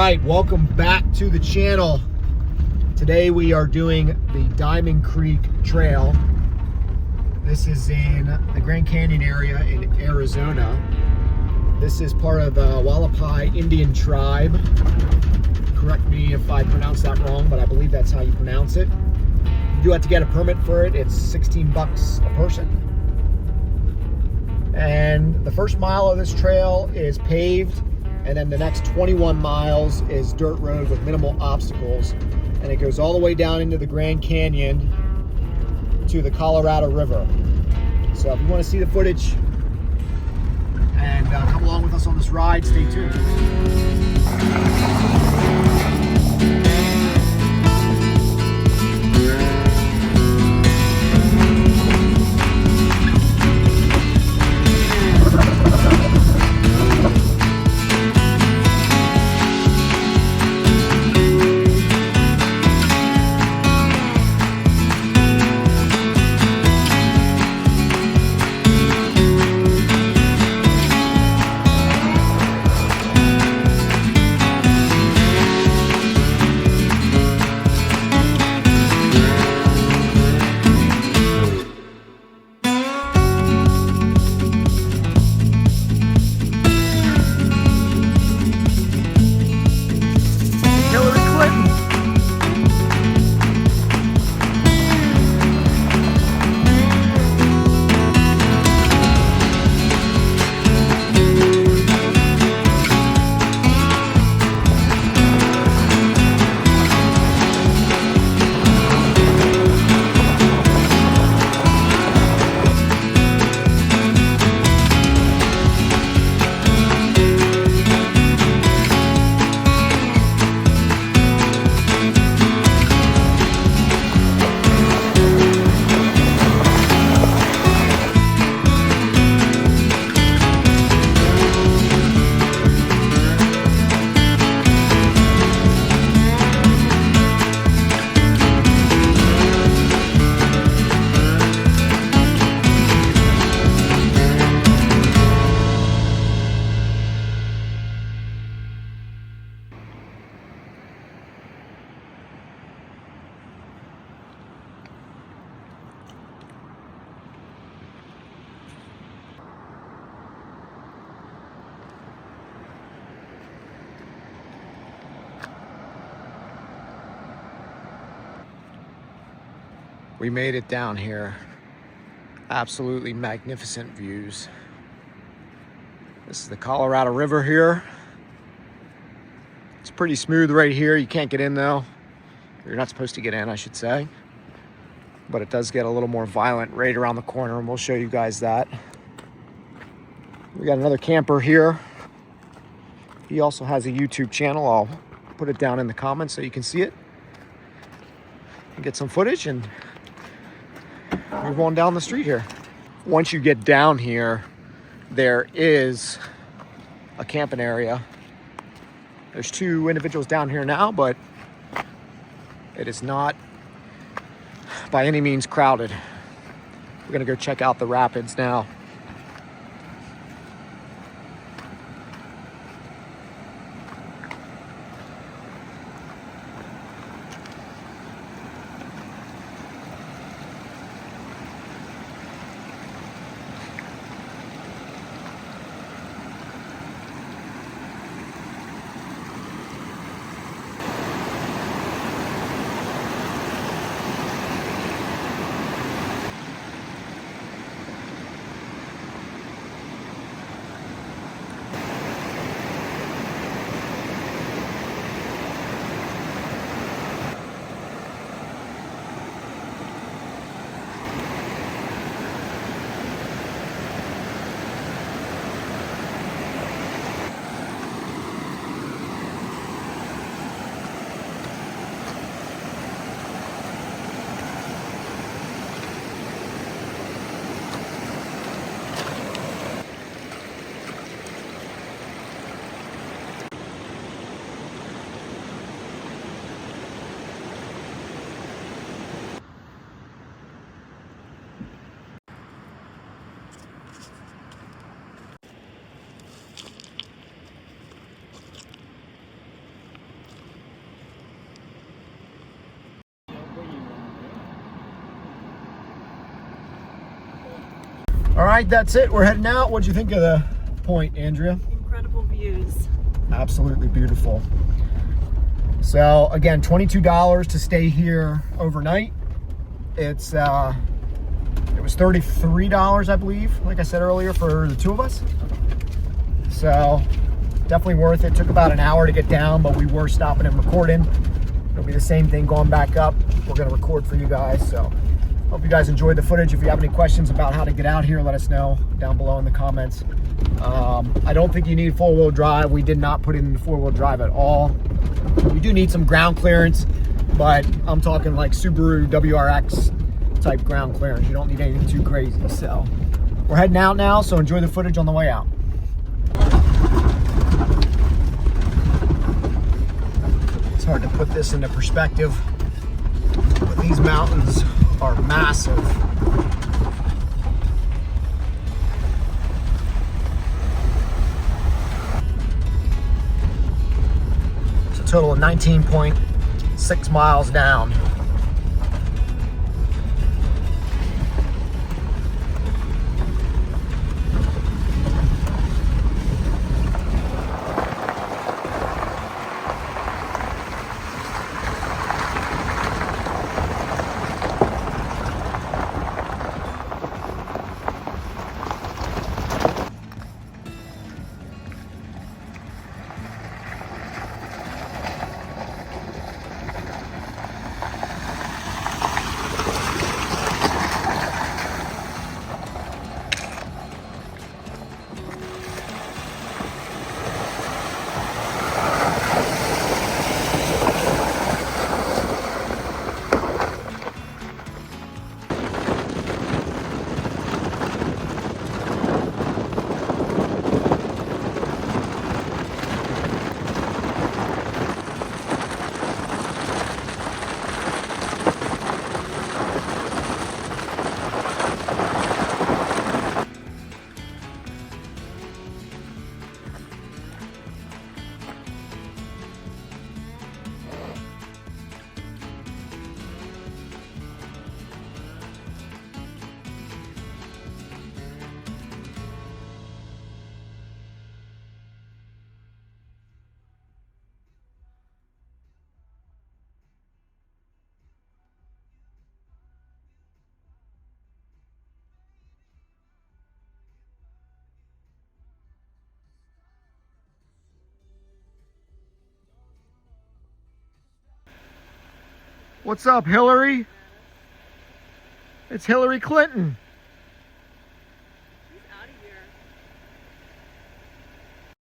right, welcome back to the channel. Today we are doing the Diamond Creek Trail. This is in the Grand Canyon area in Arizona. This is part of the Hualapai Indian Tribe. Correct me if I pronounce that wrong, but I believe that's how you pronounce it. You do have to get a permit for it. It's 16 bucks a person. And the first mile of this trail is paved, and then the next 21 miles is dirt road with minimal obstacles. And it goes all the way down into the Grand Canyon to the Colorado River. So if you want to see the footage and come along with us on this ride, stay tuned. We made it down here. Absolutely magnificent views. This is the Colorado River here. It's pretty smooth right here. You can't get in though. You're not supposed to get in, I should say. But it does get a little more violent right around the corner, and we'll show you guys that. We got another camper here. He also has a YouTube channel. I'll put it down in the comments so you can see it and get some footage and move on down the street here. Once you get down here, there is a camping area. There's two individuals down here now, but it is not by any means crowded. We're gonna go check out the rapids now. right, that's it. We're heading out. What'd you think of the point, Andrea? Incredible views. Absolutely beautiful. So again, $22 to stay here overnight. It was $33, I believe, like I said earlier, for the two of us. So definitely worth it. Took about an hour to get down, but we were stopping and recording. It'll be the same thing going back up. We're gonna record for you guys. So hope you guys enjoyed the footage. If you have any questions about how to get out here, let us know down below in the comments. I don't think you need four-wheel drive. We did not put in four-wheel drive at all. You do need some ground clearance, but I'm talking like Subaru WRX type ground clearance. You don't need anything too crazy. So we're heading out now, so enjoy the footage on the way out. It's hard to put this into perspective, but these mountains are massive. It's a total of 19.6 miles down. What's up, Hillary? It's Hillary Clinton.